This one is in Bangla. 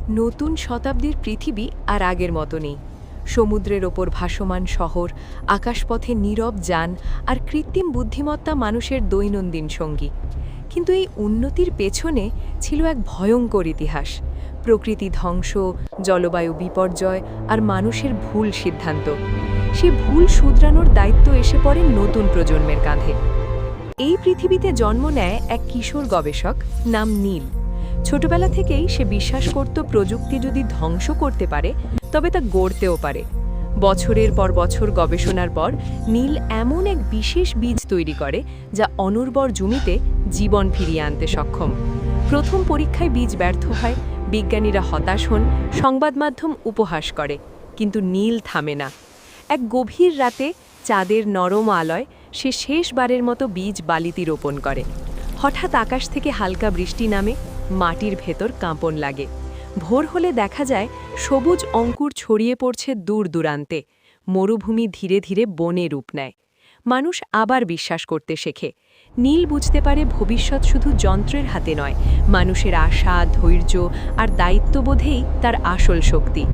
নতুন শতাব্দীর পৃথিবী আর আগের মতো নেই। সমুদ্রের ওপর ভাসমান শহর, আকাশপথে নীরব যান আর কৃত্রিম বুদ্ধিমত্তা মানুষের দৈনন্দিন সঙ্গী। কিন্তু এই উন্নতির পেছনে ছিল এক ভয়ঙ্কর ইতিহাস। প্রকৃতি ধ্বংস, জলবায়ু বিপর্যয় আর মানুষের ভুল সিদ্ধান্ত। সে ভুল শুধরানোর দায়িত্ব এসে পড়ে নতুন প্রজন্মের কাঁধে। এই পৃথিবীতে জন্ম নেয় এক কিশোর গবেষক নাম নীল। ছোটবেলা থেকেই সে বিশ্বাস করত প্রযুক্তি যদি ধ্বংস করতে পারে তবে তা গড়তেও পারে। বছরের পর বছর গবেষণার পর নীল এমন এক বিশেষ বীজ তৈরি করে যা অনুর্বর জমিতে জীবন ফিরিয়ে আনতে সক্ষম। প্রথম পরীক্ষায় বীজ ব্যর্থ হয়, বিজ্ঞানীরা হতাশ হন, সংবাদ মাধ্যম উপহাস করে, কিন্তু নীল থামে না। এক গভীর রাতে চাঁদের নরম আলোয় সে শেষবারের মতো বীজ বালিতে রোপণ করে। হঠাৎ আকাশ থেকে হালকা বৃষ্টি নামে, মাটির ভেতর কাঁপন লাগে। ভোর হলে দেখা যায় সবুজ অঙ্কুর ছড়িয়ে পড়ছে দূর দূরান্তে। মরুভূমি ধীরে ধীরে বনে রূপ নেয়। মানুষ আবার বিশ্বাস করতে শেখে। নীল বুঝতে পারে ভবিষ্যৎ শুধু যন্ত্রের হাতে নয়, মানুষের আশা, ধৈর্য আর দায়িত্ববোধেই তার আসল শক্তি।